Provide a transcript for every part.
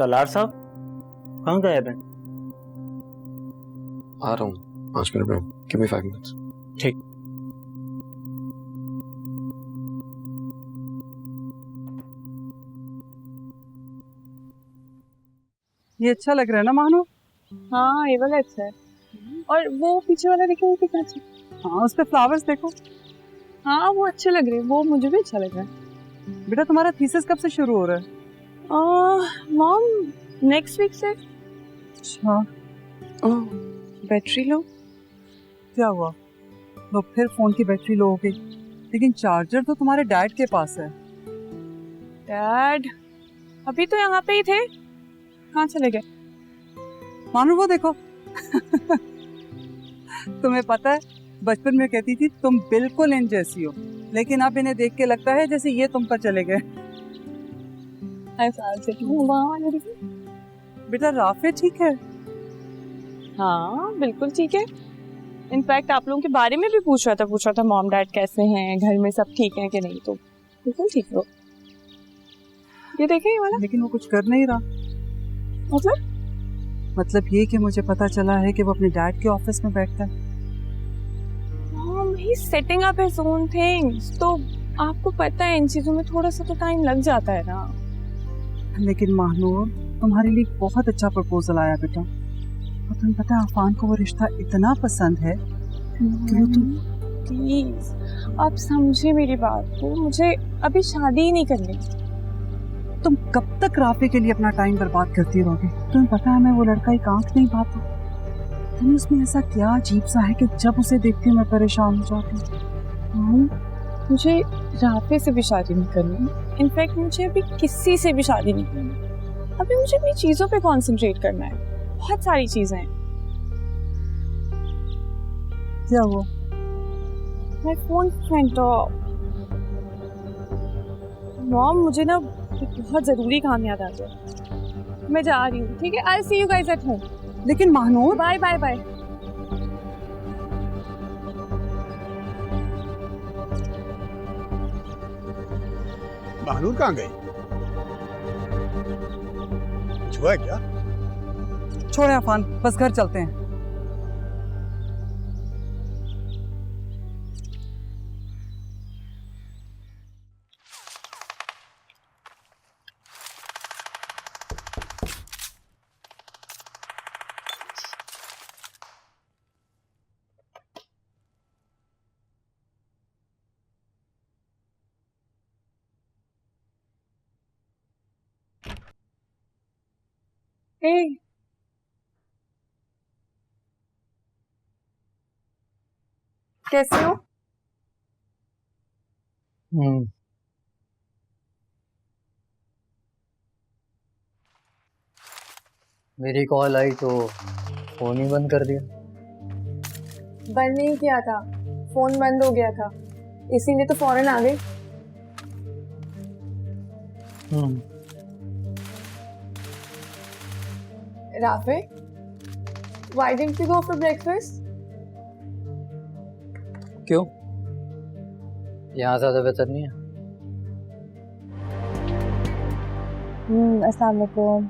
सलार साहब कहाँ गए हैं? आ रहा हूँ 5 मिनट में, गिव मी 5 मिनट्स। ठीक। ये अच्छा लग रहा है ना मानो? हाँ ये वाला अच्छा है। और वो पीछे वाला देखो, वो कितना अच्छा। हाँ उस पे फ्लावर्स देखो। हाँ वो अच्छे लग रहे हैं, वो मुझे भी अच्छा लग रहा है। बेटा तुम्हारा थीसिस कब से शुरू हो रहा है? मॉम नेक्स्ट वीक से। अच्छा। ओह बैटरी लो। क्या हुआ? तो फिर फोन की बैटरी लो हो गई, लेकिन चार्जर तो तुम्हारे डैड के पास है। डैड अभी तो यहाँ पे ही थे, कहाँ चले गए? मानो वो देखो तुम्हें पता है बचपन में कहती थी तुम बिल्कुल इन जैसी हो, लेकिन अब इन्हें देख के लगता है जैसे ये तुम पर चले गए। बेटा राफे ठीक है? हाँ बिल्कुल ठीक है। इनफैक्ट आप लोगों के बारे में भी पूछ रहा था मॉम डैड कैसे हैं, घर में सब ठीक है कि नहीं, तो बिल्कुल ठीक हो। ये देखें ये वाला। लेकिन वो कुछ कर नहीं रहा। मतलब ये कि मुझे पता चला है कि वो अपने डैड के ऑफिस में बैठता है। Mom he setting up his own things, तो आपको पता है इन चीजों में थोड़ा सा तो टाइम लग जाता है ना। लेकिन महानूर तुम्हारे लिए बहुत अच्छा प्रपोजल आया बेटा, और तुम्हें पता है अफान को वो रिश्ता इतना पसंद है कि वो तुम प्लीज आप समझे मेरी बात को, मुझे अभी शादी ही नहीं करनी। तुम कब तक राफे के लिए अपना टाइम बर्बाद करती रहोगे? तुम्हें पता है मैं वो लड़का एक आंख नहीं पाता। तुमने उसमें ऐसा क्या अजीब सा है कि जब उसे देखती हूँ मैं परेशान हो जाती हूँ। मुझे राफे से भी शादी नहीं करनी, इनफैक्ट मुझे अभी किसी से भी शादी नहीं करनी। अभी मुझे अपनी चीजों पे कंसंट्रेट करना है, बहुत सारी चीजें हैं। क्या हुआ? My phone went of. Mom मुझे ना एक बहुत जरूरी काम याद आ गया, मैं जा रही हूँ। ठीक है, I see you guys at home. लेकिन Mahnoor bye bye bye. Mahnoor कहाँ गई? कुछ हुआ है क्या? छोड़े अफान, बस घर चलते हैं। हे कैसे हो? मेरी कॉल आई तो फोन ही बंद कर दिया। बंद नहीं किया था, फोन बंद हो गया था, इसीलिए तो फौरन आ गई। Rafe, why didn't you go for breakfast? क्यों? यहाँ ज्यादा बेहतर नहीं है? अस्सलाम वालेकुम।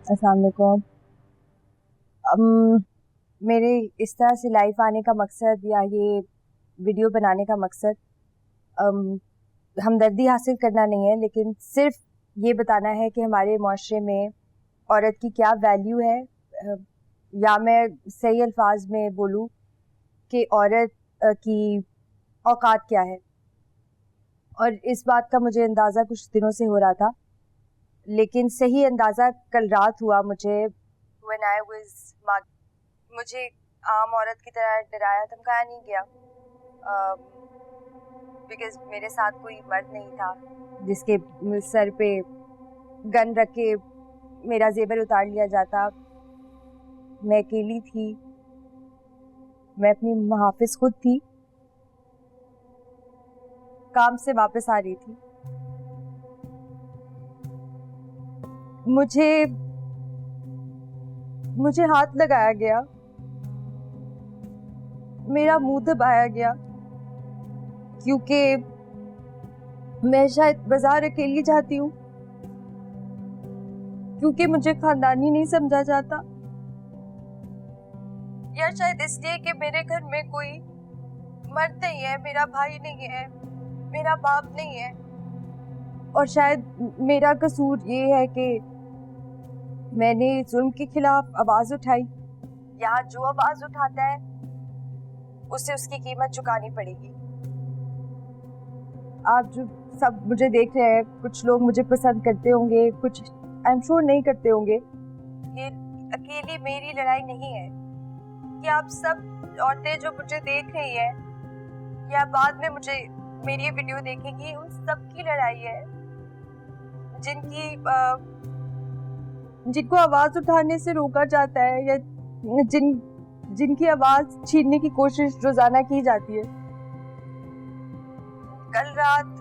अस्सलाम वालेकुम। मेरे इस तरह से लाइव आने का मकसद या ये वीडियो बनाने का मकसद हमदर्दी हासिल करना नहीं है, लेकिन सिर्फ ये बताना है कि हमारे माशरे में औरत की क्या वैल्यू है, या मैं सही अल्फाज में बोलूँ कि औरत की औकात क्या है। और इस बात का मुझे अंदाज़ा कुछ दिनों से हो रहा था, लेकिन सही अंदाज़ा कल रात हुआ मुझे। When I was मुझे आम औरत की तरह डराया धमकाया नहीं गया, बिकॉज मेरे साथ कोई मर्द नहीं था जिसके सर पे गन रख के मेरा जेवर उतार लिया जाता। मैं अकेली थी, मैं अपनी मुहाफिज खुद थी, काम से वापस आ रही थी। मुझे हाथ लगाया गया, मेरा मुंह दबाया गया, क्योंकि मैं शायद बाजार अकेली जाती हूँ। क्योंकि मुझे खानदानी नहीं समझा जाता, या शायद इसलिए कि मेरे घर में कोई मर्द नहीं है, मेरा भाई नहीं है, मेरा बाप नहीं है। और शायद मेरा कसूर ये है कि मैंने जुल्म के खिलाफ आवाज उठाई। यहाँ जो आवाज उठाता है उसे उसकी कीमत चुकानी पड़ेगी। आप जो सब मुझे देख रहे हैं, कुछ लोग मुझे पसंद करते होंगे, कुछ आई एम श्योर नहीं करते होंगे। ये अकेली मेरी लड़ाई नहीं है कि आप सब औरतें जो मुझे देख रही हैं या बाद में मुझे मेरी ये वीडियो देखेंगी, उन सब की लड़ाई है जिनको आवाज उठाने से रोका जाता है या जिनकी आवाज छीनने की कोशिश रोजाना की जाती है। कल रात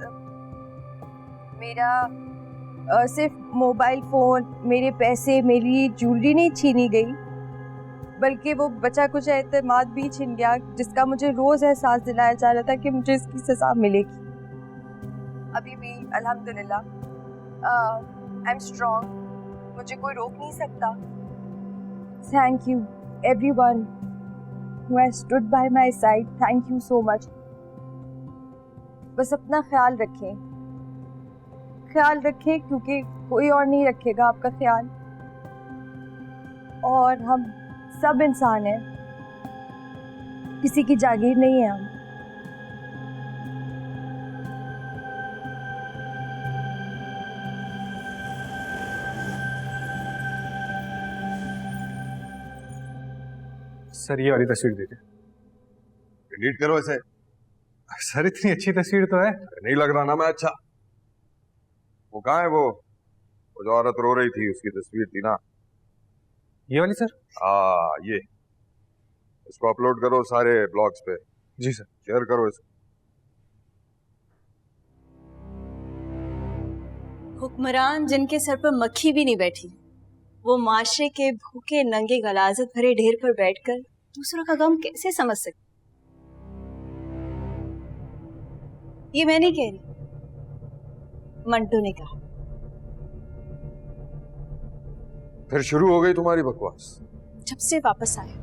मेरा सिर्फ मोबाइल फोन, मेरे पैसे, मेरी ज्वेलरी नहीं छीनी गई, बल्कि वो बचा कुछ एतमाद भी छिन गया, जिसका मुझे रोज एहसास दिलाया जा रहा था कि मुझे इसकी सजा मिलेगी। अभी भी अल्हम्दुलिल्लाह आई एम स्ट्रॉन्ग, मुझे कोई रोक नहीं सकता। Thank you everyone who has stood by my side, thank you so much. बस अपना ख्याल रखें क्योंकि कोई और नहीं रखेगा आपका ख्याल, और हम सब इंसान हैं, किसी की जागीर नहीं है हम। सर ये वाली तस्वीर देखिए। डिलीट करो इसे। सर इतनी अच्छी तस्वीर तो है। नहीं लग रहा ना मैं अच्छा। वो कहाँ है वो जो औरत रो रही थी, उसकी तस्वीर थी ना ये वाली सर? ये इसको अपलोड करो सारे ब्लॉग्स पे। जी सर। शेयर करो इसको। हुक्मरान जिनके सर पर मक्खी भी नहीं बैठी, वो माशरे के भूखे नंगे गलाजत भरे ढेर पर बैठकर दूसरों का गम कैसे समझ सकते? ये मैं नहीं कह रही, मंटू ने कहा। फिर शुरू हो गई तुम्हारी बकवास। जब से वापस आया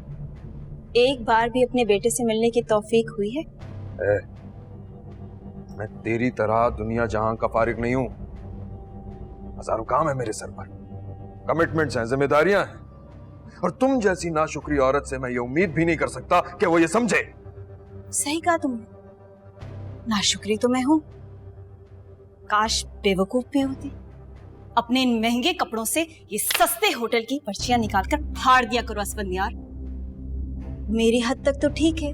एक बार भी अपने बेटे से मिलने की तौफीक हुई है? मैं तेरी तरह दुनिया जहां का फारिग नहीं हूं। हजारों काम है मेरे सर पर, कमिटमेंट्स हैं, जिम्मेदारियां हैं, और तुम जैसी नाशुक्री औरत से मैं ये उम्मीद भी नहीं कर सकता कि वो ये समझे। सही कहा तुमने, नाशुक्री तो मैं हूं। काश बेवकूफ भी होती, अपने इन महंगे कपड़ों से ये सस्ते होटल की पर्चियां निकालकर फाड़ दिया करो असफंदियार। मेरी हद तक तो ठीक है,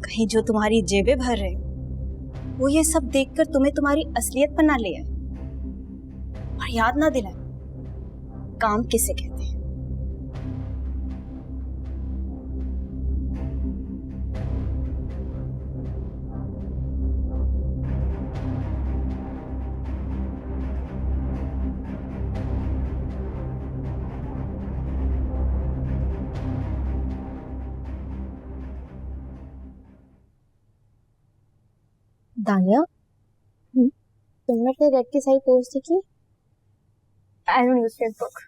कहीं जो तुम्हारी जेबें भर रहे वो ये सब देखकर तुम्हें तुम्हारी असलियत पर ना ले आए और याद ना दिलाए काम किसे कहते हैं। दानिया, तुमने अपने रेड की साइड पोस्ट देखी? I don't use Facebook.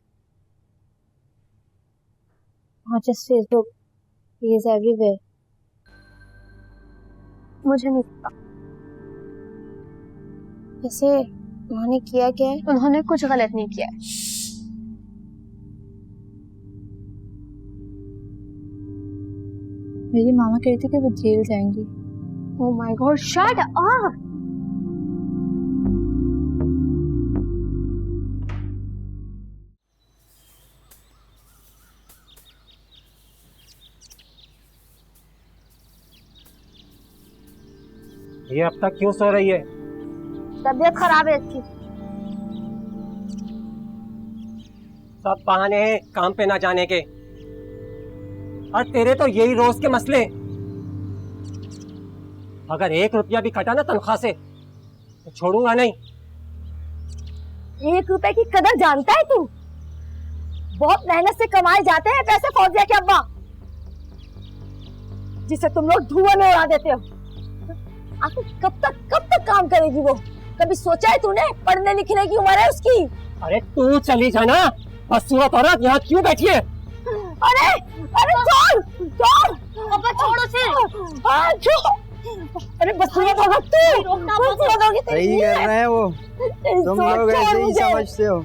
Not just Facebook, he is everywhere. मुझे नहीं पता। वैसे उन्होंने किया क्या है? उन्होंने कुछ गलत नहीं किया है। मेरी मामा कह रही थी कि वो जेल जाएंगी। Oh my God, shut up! ये अब तक क्यों सो रही है? तबीयत खराब है इसकी। सब बहाने हैं काम पे ना जाने के, और तेरे तो यही रोज के मसले। अगर 1 रुपया भी कटा ना तनख्वाह से तो छोड़ूंगा नहीं। 1 रुपए की कदर जानता है तू? बहुत मेहनत से कमाए जाते हैं पैसे फौजिया के अब्बा, जिसे तुम लोग धुआं में उड़ा देते हो। आखिर कब तक काम करेगी वो? कभी सोचा है तूने? पढ़ने लिखने की उम्र है उसकी। अरे तू चली जाना, बदसूरत औरत यहाँ क्यों बैठी है? अरे अरे छोड़ छोड़, पापा छोड़ उसे। छोड़, अरे बदसूरत औरत तू, बदसूरत होगी तेरी। सही कर रहे हैं वो, तुम लोग ऐसे ही समझते हो।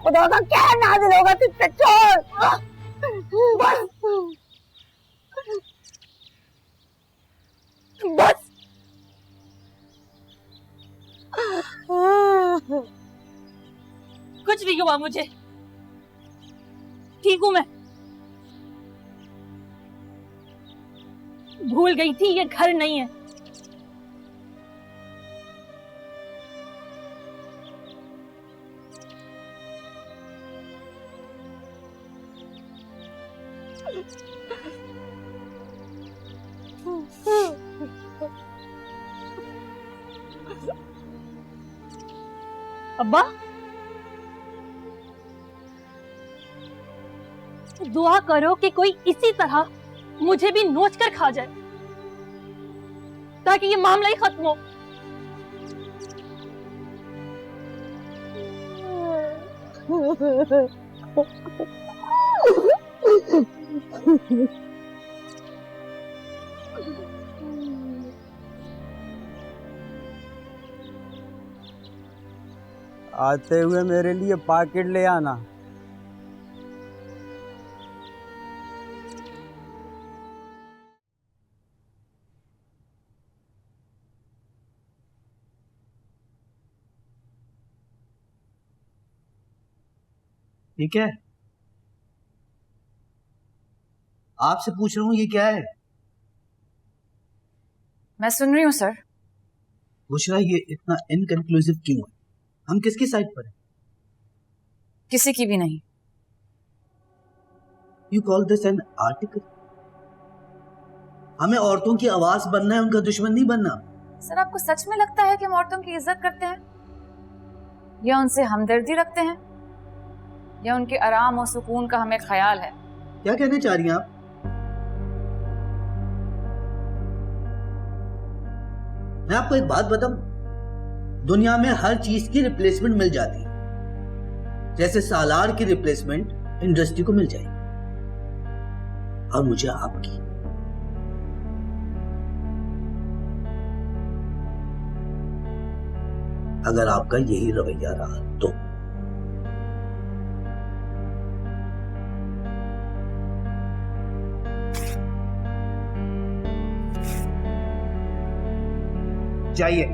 खुदा का क्या नाज़िल होगा तुझ पे, छोड़ बस बस। कुछ नहीं हुआ मुझे, ठीक हूं मैं। भूल गई थी ये घर नहीं है। अब्बा, दुआ करो कि कोई इसी तरह मुझे भी नोच कर खा जाए, ताकि ये मामला ही खत्म हो। आते हुए मेरे लिए पैकेट ले आना। ठीक है, आपसे पूछ रहा हूँ ये क्या है? मैं सुन रही हूँ सर। पूछ रहा है ये इतना इनकंक्लूसिव क्यों है? हम किसकी साइड पर हैं? किसी की भी नहीं। You call this an article? हमें औरतों की आवाज बनना है, उनका दुश्मन नहीं बनना। सर, आपको सच में लगता है कि हम औरतों की इज्जत करते हैं, या उनसे हमदर्दी रखते हैं, या उनके आराम और सुकून का हमें ख्याल है? क्या कहना चाह रही हैं आप? मैं आपको एक बात बताऊं, दुनिया में हर चीज की रिप्लेसमेंट मिल जाती है, जैसे सालार की रिप्लेसमेंट इंडस्ट्री को मिल जाएगी, और मुझे आपकी। अगर आपका यही रवैया रहा तो। जाइए।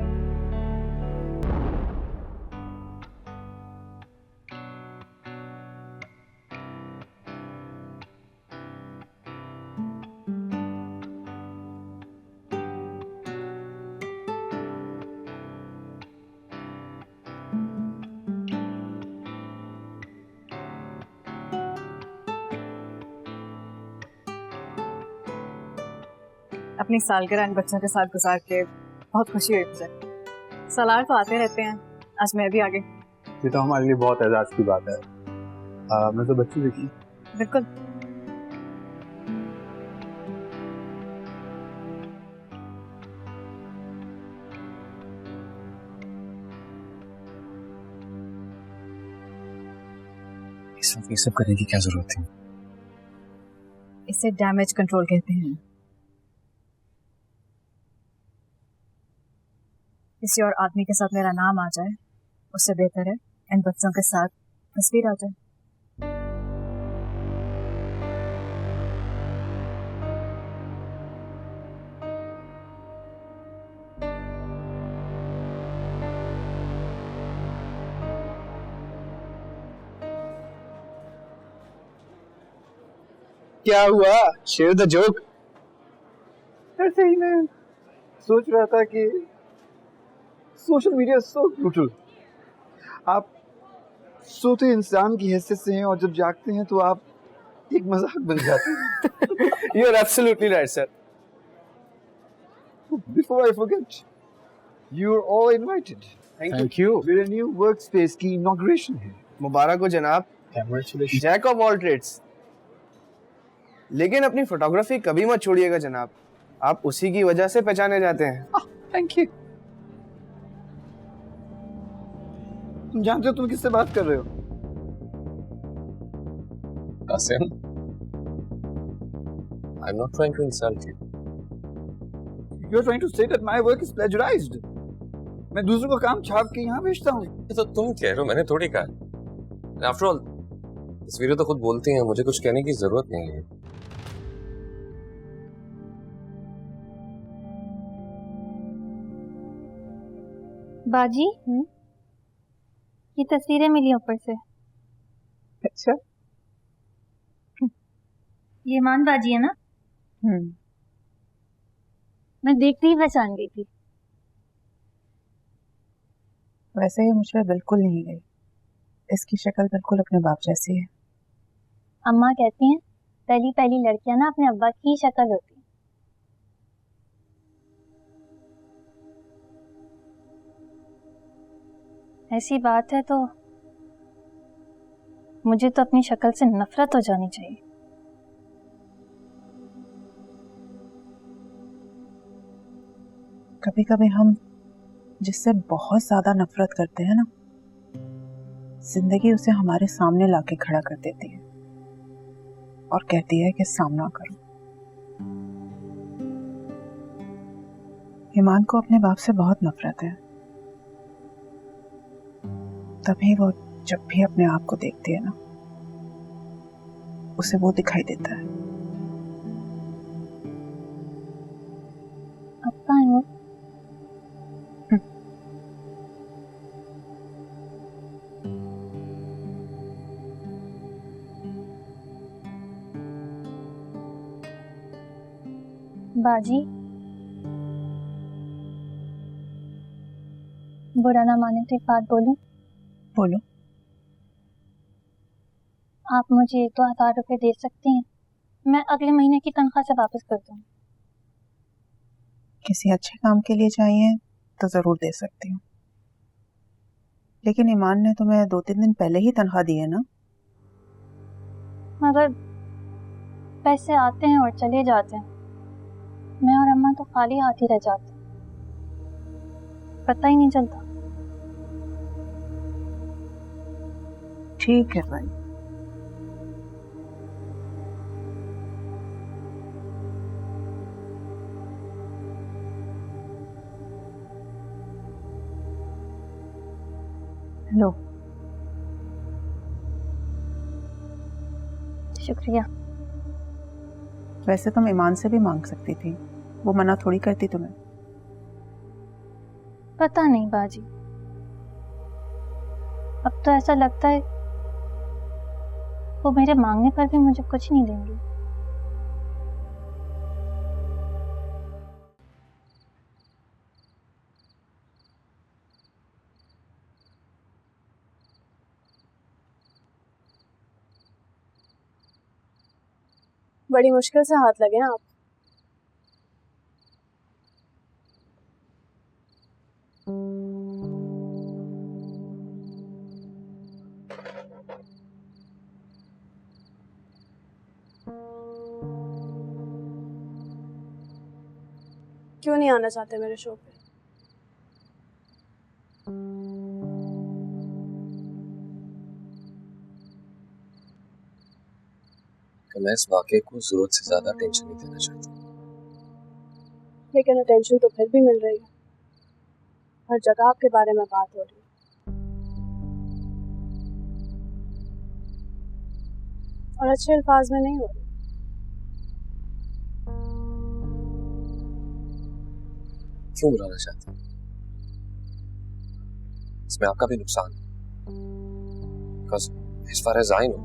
अपनी सालगिरह इन बच्चों के साथ गुजार के बहुत खुशी हुई मुझे। सालार तो आते रहते हैं, आज मैं भी आ गई। ये तो हमारे लिए बहुत एजाज की बात है। मैं तो बच्ची देखी। बिल्कुल। इस वक्त ये सब करने की क्या जरूरत थी? इसे डैमेज कंट्रोल कहते हैं। किसी और आदमी के साथ मेरा नाम आ जाए, उससे बेहतर है इन बच्चों के साथ तस्वीर आ जाए। क्या हुआ? Share the joke. ऐसे ही मैं सोच रहा था कि सोशल मीडिया सो ब्रूटल। आप सोते इंसान की हैसियत से हैं और जब जागते हैं तो आप एक मजाक बन जाते हैं। You are absolutely right, sir. Before I forget, you're all invited. Thank you. मेरे न्यू वर्कस्पेस की इनॉग्रेशन है। मुबारक हो जनाब। Congratulations. Jack of all trades. लेकिन अपनी फोटोग्राफी कभी मत छोड़िएगा जनाब, आप उसी की वजह से पहचाने जाते हैं। Thank you. तुम जानते हो तुम किससे बात कर रहे हो? Qasim, I'm not trying to insult you. You're trying to say that my work is plagiarized. मैं दूसरों का काम छाप के यहाँ भेजता हूँ। तो तुम कह रहे हो, मैंने थोड़ी कहा। After all, तस्वीरें तो खुद बोलती हैं, मुझे कुछ कहने की जरूरत नहीं है। बाजी, ये तस्वीरें मिली ऊपर से। अच्छा, ये मान बाजी है ना? मैं देखते ही पहचान गई थी। वैसे ये मुझे बिल्कुल नहीं गई। इसकी शक्ल बिल्कुल अपने बाप जैसी है। अम्मा कहती हैं पहली पहली लड़कियां ना अपने अब्बा की शक्ल होती है। ऐसी बात है तो मुझे तो अपनी शक्ल से नफरत हो जानी चाहिए। कभी कभी हम जिससे बहुत ज्यादा नफरत करते हैं ना, जिंदगी उसे हमारे सामने लाके खड़ा कर देती है और कहती है कि सामना करो। ईमान को अपने बाप से बहुत नफरत है, तभी वो जब भी अपने आप को देखती है ना, उसे वो दिखाई देता है। अब कहाँ है वो? बाजी, बुरा ना माने तो एक बात बोलूं? बोलो। आप मुझे 1-2 हज़ार रुपए दे सकती हैं? मैं अगले महीने की तनख्वाह से वापस कर दूंगी। किसी अच्छे काम के लिए चाहिए तो जरूर दे सकती हूँ, लेकिन ईमान ने तुम्हें 2-3 दिन पहले ही तनख्वाह दी है ना। मगर पैसे आते हैं और चले जाते हैं, मैं और अम्मा तो खाली हाथ ही रह जाते, पता ही नहीं चलता। ठीक है भाई, लो। शुक्रिया। वैसे तुम ईमान से भी मांग सकती थी, वो मना थोड़ी करती तुम्हें। पता नहीं बाजी, अब तो ऐसा लगता है वो मेरे मांगने पर भी मुझे कुछ नहीं देंगी। बड़ी मुश्किल से हाथ लगे हैं आप। क्यों नहीं आना चाहते मेरे शो पे? कि मैं इस वाक़े को जरूरत से ज्यादा टेंशन नहीं देना चाहता। लेकिन अटेंशन तो फिर भी मिल रही है, हर जगह आपके बारे में बात हो रही है। और अच्छे अल्फाज में नहीं हो रही। क्यों बुलाना चाहते हैं? इसमें आपका भी नुकसान है। Because as far as I know,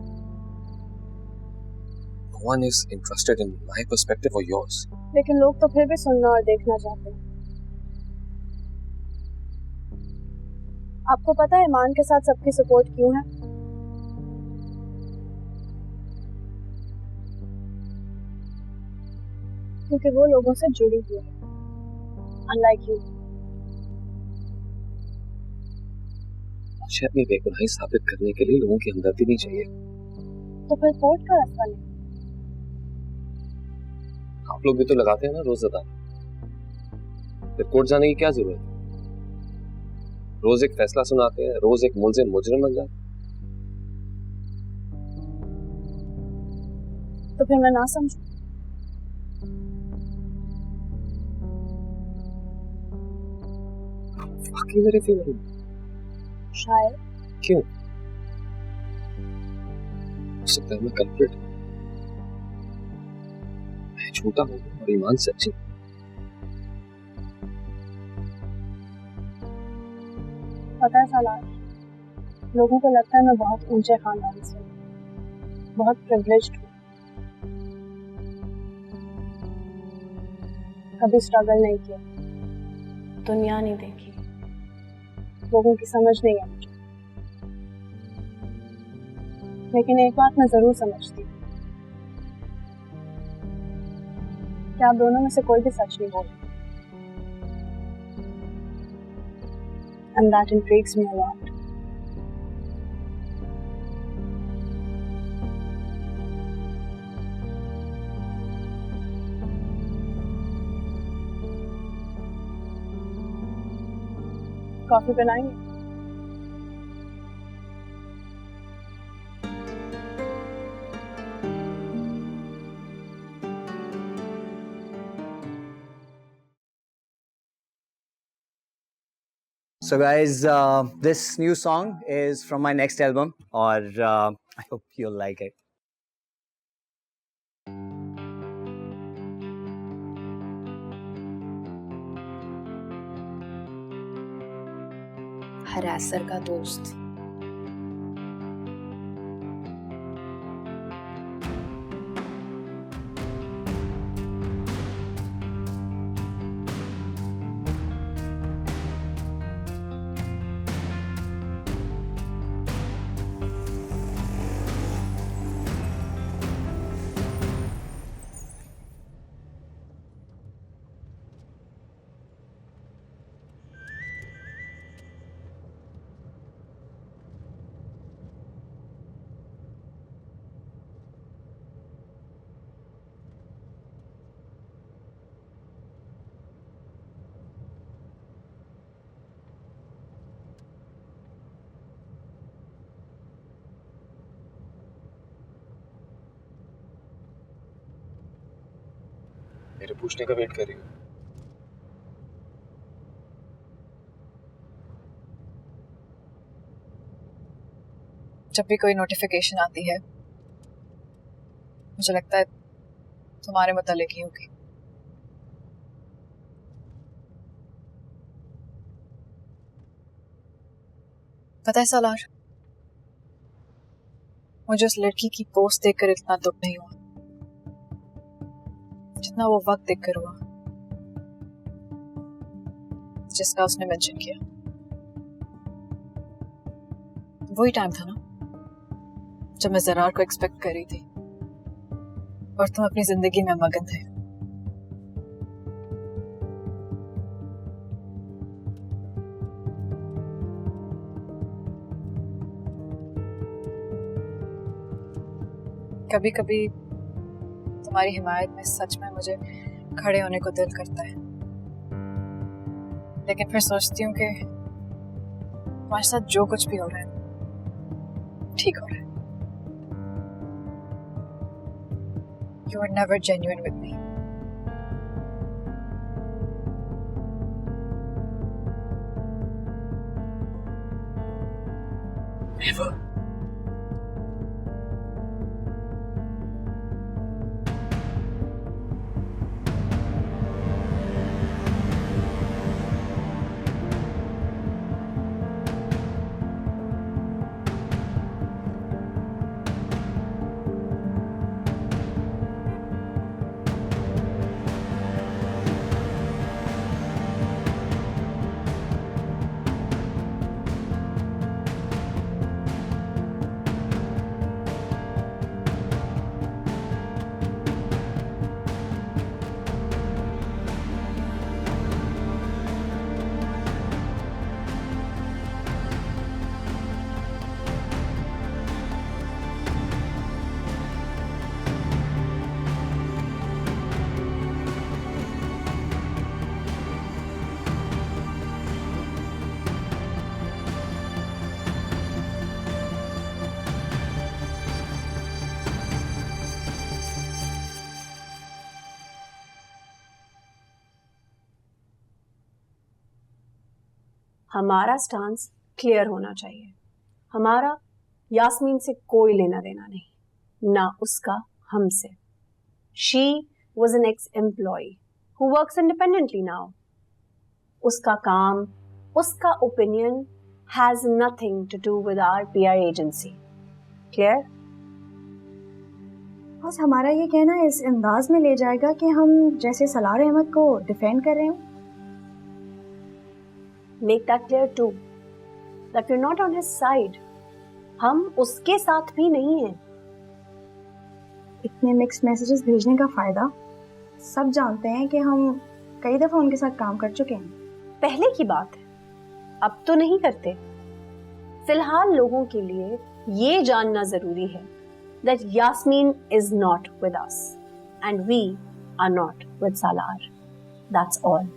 no one is interested in my perspective or yours. लेकिन लोग तो फिर भी सुनना और देखना चाहते हैं। आपको पता है ईमान के साथ सबकी सपोर्ट क्यों है? क्योंकि वो लोगों से जुड़ी हुई है, अनलाइक यू। मुझे अपनी बेगुनाही साबित करने के लिए लोगों की हमदर्दी नहीं चाहिए। तो फिर कोर्ट का रास्ता नहीं? आप लोग भी तो लगाते हैं ना रोज अदा, फिर कोर्ट जाने की क्या जरूरत है? रोज एक फैसला सुनाते हैं, रोज एक मुलजिम मुजरिम बन जाते। तो फिर मैं ना समझू। बाकी मेरे फेवर में शायद। क्यों? हो सकता है मैं कल्प्रिट हूं, मैं झूठा हूं और ईमान सच्ची। पता है सालार, लोगों को लगता है मैं बहुत ऊंचे खानदान से हूं, बहुत प्रिविलेज्ड हूं, कभी स्ट्रगल नहीं किया, दुनिया नहीं देखी, लोगों की समझ नहीं है मुझे। लेकिन एक बात मैं जरूर समझती हूँ कि आप दोनों में से कोई भी सच नहीं बोल रहा। And that intrigues me a lot. Coffee बनाएंगे? So guys, this new song is from my next album, or I hope you'll like it. हरासर का दोस्त। मेरे पूछने का वेट कर रही हो? जब भी कोई नोटिफिकेशन आती है मुझे लगता है तुम्हारे मुतालिक ही होगी। पता है सालार, मुझे उस लड़की की पोस्ट देखकर इतना दुख नहीं हुआ जितना वो वक्त देखकर हुआ जिसका उसने मेंशन किया। वही टाइम था ना जब मैं ज़रार को एक्सपेक्ट कर रही थी और तुम अपनी जिंदगी में मगन थे। कभी कभी तुम्हारी हिमायत में सच में मुझे खड़े होने को दिल करता है, लेकिन फिर सोचती हूँ कि तुम्हारे साथ जो कुछ भी हो रहा है ठीक हो रहा है। You were never genuine with me. Never. हमारा स्टांस क्लियर होना चाहिए। हमारा यास्मीन से कोई लेना देना नहीं, ना उसका हमसे। She was an ex employee who works independently now. उसका काम, उसका opinion has nothing to do with our PR agency. Clear? बस हमारा ये कहना इस अंदाज में ले जाएगा कि हम जैसे सलार अहमद को डिफेंड कर रहे हो। Make that clear too, that we're not on his side. हम उसके साथ भी नहीं हैं। इतने मिक्स्ड मैसेजेस भेजने का फायदा? सब जानते हैं कि हम कई दफा उनके साथ काम कर चुके हैं। पहले की बात है, अब तो नहीं करते। फिलहाल लोगों के लिए ये जानना जरूरी है that Yasmin is not with us and we are not with Salar. That's all.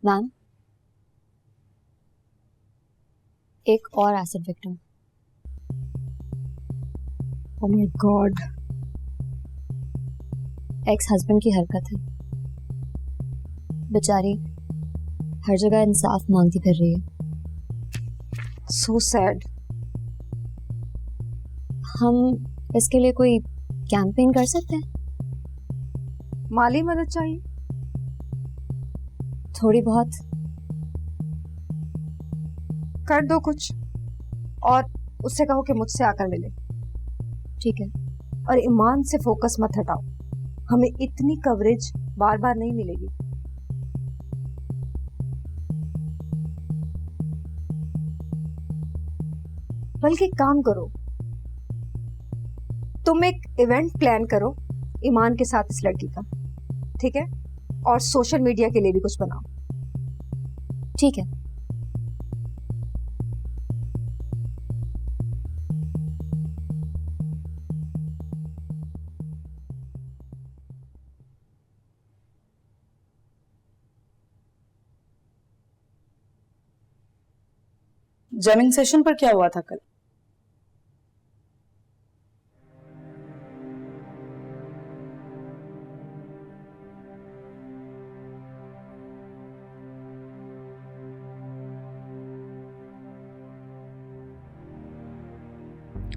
Ma'am, एक और acid victim. Oh my God, ex husband की हरकत है। बेचारी हर जगह इंसाफ मांगती फिर रही है। So sad. हम इसके लिए कोई कैंपेन कर सकते हैं? माली मदद चाहिए? थोड़ी बहुत कर दो कुछ, और उससे कहो कि मुझसे आकर मिले। ठीक है। और ईमान से फोकस मत हटाओ, हमें इतनी कवरेज बार बार नहीं मिलेगी। बल्कि एक काम करो, तुम एक इवेंट प्लान करो ईमान के साथ इस लड़की का, ठीक है? और सोशल मीडिया के लिए भी कुछ बनाओ। ठीक है। जमिंग सेशन पर क्या हुआ था कल?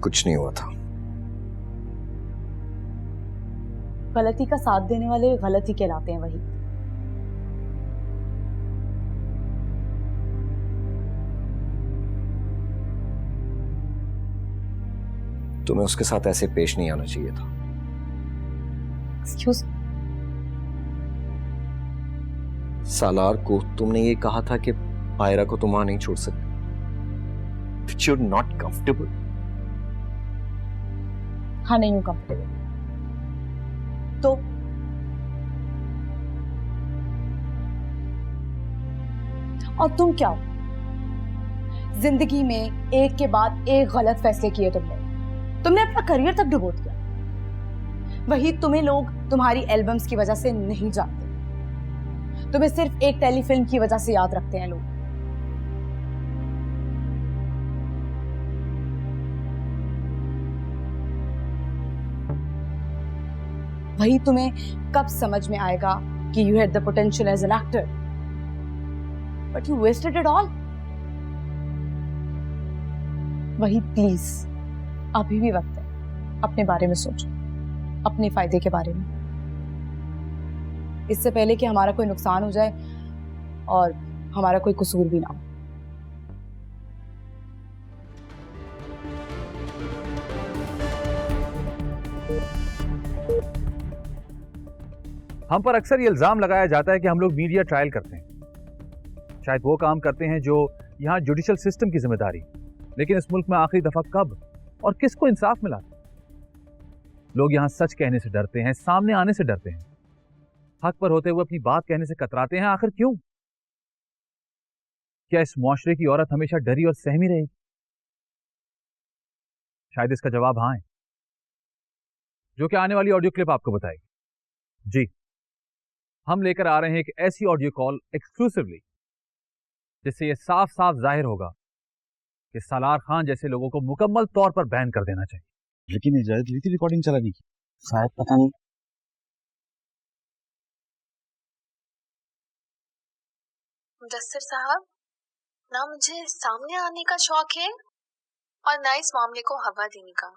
कुछ नहीं हुआ था। गलती का साथ देने वाले गलत ही कहलाते हैं। वही तुम्हें उसके साथ ऐसे पेश नहीं आना चाहिए था। एक्सक्यूज, सालार को तुमने ये कहा था कि आयरा को तुम वहां नहीं छोड़ सकते। You're not comfortable. हाँ, नहीं हूं कंफर्टेबल। तो और तुम क्या हो? जिंदगी में एक के बाद एक गलत फैसले किए तुमने अपना करियर तक डुबो दिया। वही तुम्हें लोग तुम्हारी एल्बम्स की वजह से नहीं जानते, तुम्हें सिर्फ एक टेलीफिल्म की वजह से याद रखते हैं लोग। वही तुम्हें कब समझ में आएगा कि you had the potential as an actor, but you wasted it all. वही प्लीज, अभी भी वक्त है, अपने बारे में सोचो, अपने फायदे के बारे में, इससे पहले कि हमारा कोई नुकसान हो जाए और हमारा कोई कसूर भी ना हो। हम पर अक्सर ये इल्जाम लगाया जाता है कि हम लोग मीडिया ट्रायल करते हैं, शायद वो काम करते हैं जो यहाँ जुडिशल सिस्टम की जिम्मेदारी। लेकिन इस मुल्क में आखिरी दफा कब और किसको इंसाफ मिला? लोग यहाँ सच कहने से डरते हैं, सामने आने से डरते हैं, हक पर होते हुए अपनी बात कहने से कतराते हैं। आखिर क्यों? क्या इस मुआशरे की औरत हमेशा डरी और सहमी रहेगी? शायद इसका जवाब हाँ है, जो कि आने वाली ऑडियो क्लिप आपको बताएगी। जी, हम लेकर आ रहे हैं एक ऐसी ऑडियो कॉल एक्सक्लूसिवली जिससे यह साफ साफ जाहिर होगा कि सालार खान जैसे लोगों को मुकम्मल तौर पर बैन कर देना चाहिए। लेकिन इजाजत ली थी रिकॉर्डिंग चलाने की, शायद पता नहीं। मुदस्सिर साहब, ना मुझे सामने आने का शौक है और ना इस मामले को हवा देने का।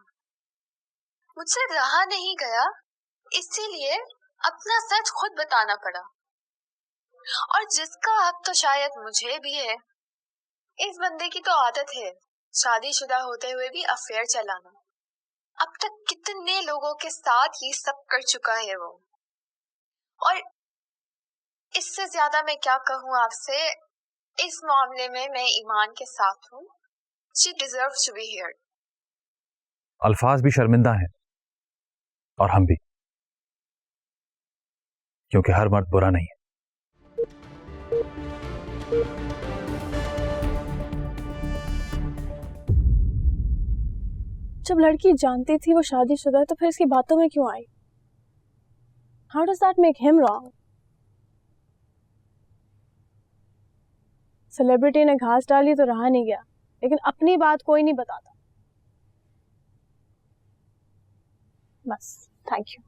मुझसे रहा नहीं गया, इसीलिए अपना सच खुद बताना पड़ा, और जिसका हक तो शायद मुझे भी है। इस बंदे की तो आदत है शादीशुदा होते हुए भी अफेयर चलाना। अब तक कितने लोगों के साथ ये सब कर चुका है वो, और इससे ज्यादा मैं क्या कहूँ आपसे। इस मामले में मैं ईमान के साथ हूँ। She deserves to be here. अल्फाज भी शर्मिंदा हैं और हम भी, क्योंकि हर मर्द बुरा नहीं है। जब लड़की जानती थी वो शादीशुदा है तो फिर इसकी बातों में क्यों आई? How does that make him wrong? Celebrity ने घास डाली तो रहा नहीं गया, लेकिन अपनी बात कोई नहीं बताता। बस, थैंक यू।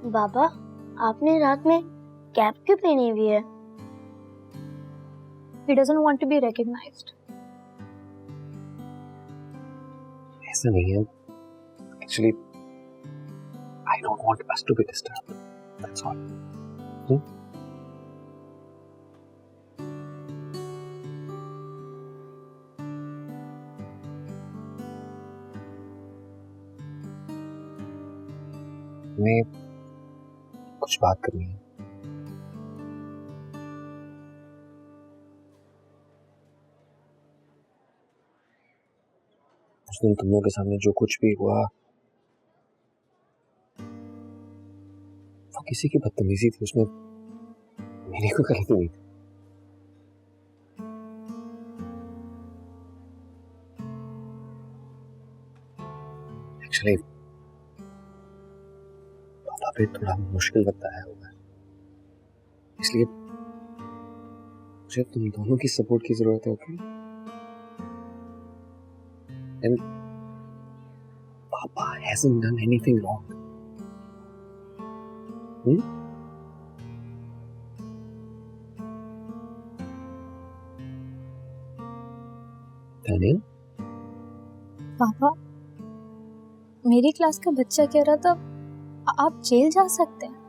बाबा, आपने रात में कैप क्यों पहनी हुई है? He doesn't want to be recognized. ऐसा नहीं है। Actually, I don't want us to be disturbed. That's all. मैं कुछ बात करनी है। उस दिन तुम लोगों के सामने जो कुछ भी हुआ वो किसी की बदतमीजी थी, उसमें मेरी कोई गलती नहीं थी। एक्चुअली पापा पे थोड़ा मुश्किल वक्त आया होगा, इसलिए मुझे तुम दोनों की सपोर्ट की जरूरत है। ओके? एंड पापा hasn't done anything wrong. Tania? पापा, मेरी क्लास का बच्चा कह रहा था आप जेल जा सकते हैं।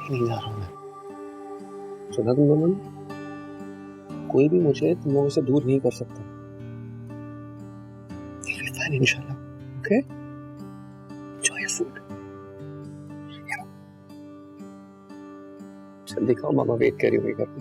नहीं जा रहा हूं मैं। सुना तुम दोनों ने? कोई भी मुझे तुम लोगों से दूर नहीं कर सकता। फाइन इंशाल्लाह। ओके? Enjoy your food. जल्दी खाओ, मामा वेट कर रही होगी घर पे।